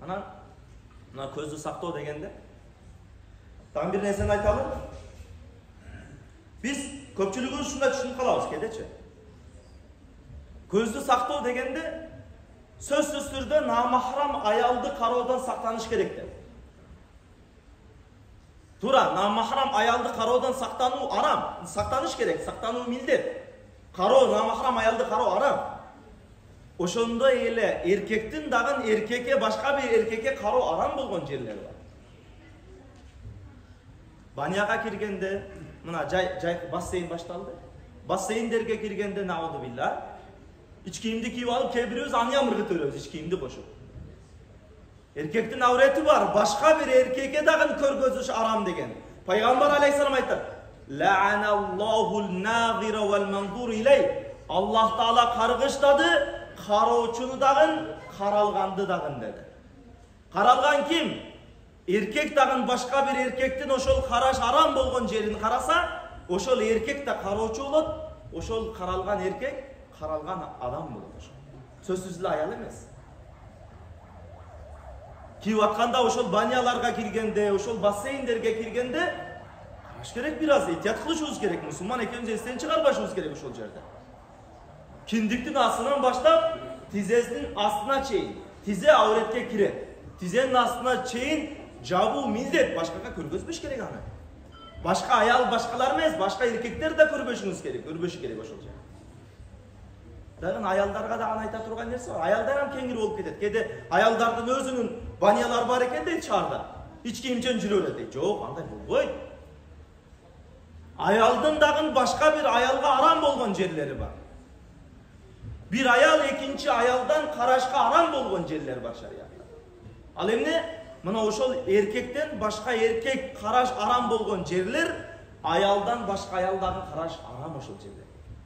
Анан мына көздү сактоо дегенде дагы бир нерсени айталы. Биз көпчүлүгүбүз ушундай түшүнүп калабыз кедечи. Көздү сактоо дегенде сөзсүз түрдө намахрам аялды кароодон сактаныш керек деп. Тура, намахрам аялды кароодон сактануу арам, сактаныш керек, сактануу милдет. Кароо, намахрам аялды кароо арам. Ошондой эле эркектин дагы эркекке, башка бир эркекке кароо арам болгон жерлери бар. Баняга киргенде, мына жай бассейн башталды. Бассейндерге киргенде науду билла. Ич кийимди кийип алып, кээ бирибиз аньямыргы төрөбүз, ич кийимди кошуп. Эркектин аврети бар, башка бир эркекке дагы көргөзүш арам деген. Пайгамбар алейхиссалам айтат: "Ла'аналлахул назира вал манзур илей." Аллах Таала каргыштады, кароочуну дагы, каралганды дагы деди. Каралган ким? Эркек дагы башка бир эркектин ошол караш арам болгон жерин караса, ошол эркек да кароочу болот, ошол каралган эркек каралган адам болот ошол. Сөзсүз эле аял эмес. Кийип атканда ошол баняларга киргенде, ошол бассейндерге киргенде караш керек, бир аз этият кылышыбыз керек. Мусулман экенибиз эстен чыгарбашыбыз керек ошол жерде. Киндиктин астынан баштап, тизесинин астына чейин, тизе авретке кирет. Тизенин астына чейин жабуу милдет, башкага көргөзбөш керек аны. Башка аял, башкалар эмес, башка эркектер да көрбөшүңүз керек, көрбөшү керек ошол жерде. Дагы аялдарга да айта турган нерсе бар. Аялдар ham кеңири болуп кетет. Кеде аялдардын өзүнүн банялар бар экен дейт шаарда. Ич кийимчен жүрө берет дейт. Жок, андай болбойт. Аялдын дагы башка бир аялга арам болгон жерлери бар. Бир аял экинчи аялдан карашка арам болгон жерлер бар шариятта. Ал эмне? Мына ошол эркектен башка эркек караш арам болгон жерлер, аялдан башка аялдагы караш арам ошол жерлер.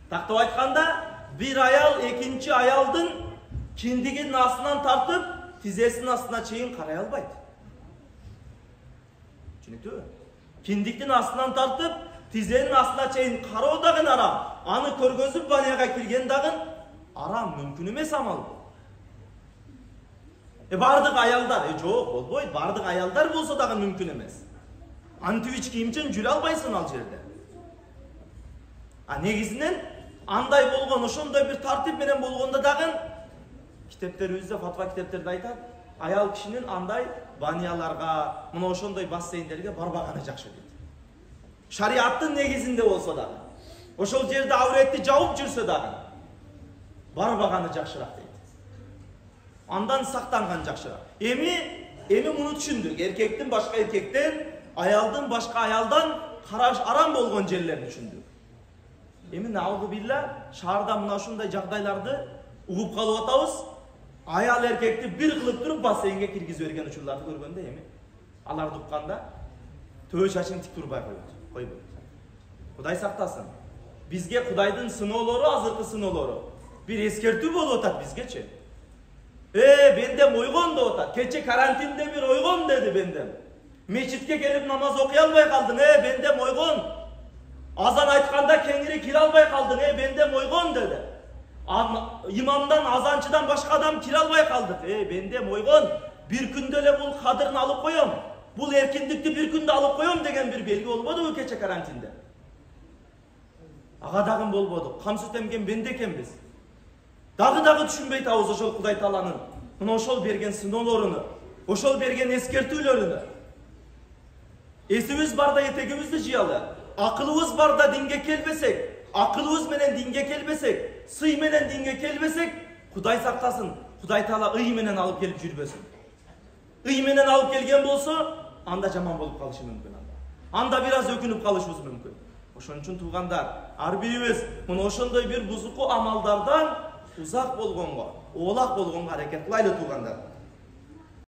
Тактап айтканда, bir ayal ikinci ayaldın kindiginin астынан tartıp tizesinin астына çeyin karay albaydı. Çünkü kindiktin астынан tartıp tizenin астына çeyin karao dağın aram. Anı körgözüp banyaga kirgen dağın aram mümkün emes amal bu. Bardık ayaldar, çok olboydu. Bardık ayaldar bolsa dağın mümkün emes. Antiviç kiyimçen jüle albaysın al jerde. Negizinen андай болгон, ошондой бир тартип менен болгондо дагы китептерибизде, фатва китептерде айтат, аял кишинин андай баняларга, мына ошондой бассейндерге барбаганы жакшы дейт. Шариаттын негизинде болсо дагы, ошол жерде авретти жауып жүрсө дагы барбаганы жакшыраак дейт. Андан сактанган жакшыраак. Эми муну түшүндүк. Эркектин башка эркектен, аялдын башка аялдан караш арам болгон жерлерин түшүндүк. Эми науду билла, шаарда мына ушундай жагдайларды угуп калып атабыз. Аял эркекти бир кылып туруп бассейнге киргизип берген учурларды көргөндө эми аларды укканда төбө чачың тик турбай койбойт. Кудай сактасын. Бизге Кудайдын сыноолору, азыркы сыноолору бир эскертүү болуп атат бизгечи. Бендем ойгон деп атат. Кече карантинде бир ойгон деди бендем. Мечитке келип намаз окуй албай калдың, бендем ойгон. Azan aytkanda kengiri kire alбай kaldın, bendem oygon dedi. İmamdan, azançıdan başka adam kire alбай kaldık. Bendem oygon. Bir günde öyle bul kadırını alıp koyum. Bul erkindikti bir günde alıp koyum degen bir belgi olmadı o keçe karantinde. Ağa dağın bolbodu. Kamsız emgen bendeken biz. Dağı düşünbeyt ağız oşol Kuday Taala'nın. Mına oşol bergen sınolorunu, oşol bergen eskertүүлөрүnü. Esimiz barda etegimizdi jiyalı. Akılımız var da dinge kelbesek, akılımız menen dinge kelbesek, sıy menen dinge kelbesek, Kuday saktasın. Kuday Taala ıy menen alıp gelip жүрбөсүn. Iy menen alıp gelgen bolsa, anda jaman bolup kalışı mümkün anda. Anda biraz ökünüp kalışыбыз mümkün. Oşon үчүн tuğandar, ar birimiz muna oşondoy bir buzuku amaldardan uzak bolgongo, oğlak bolgongo hareket kılaylı tuğandar.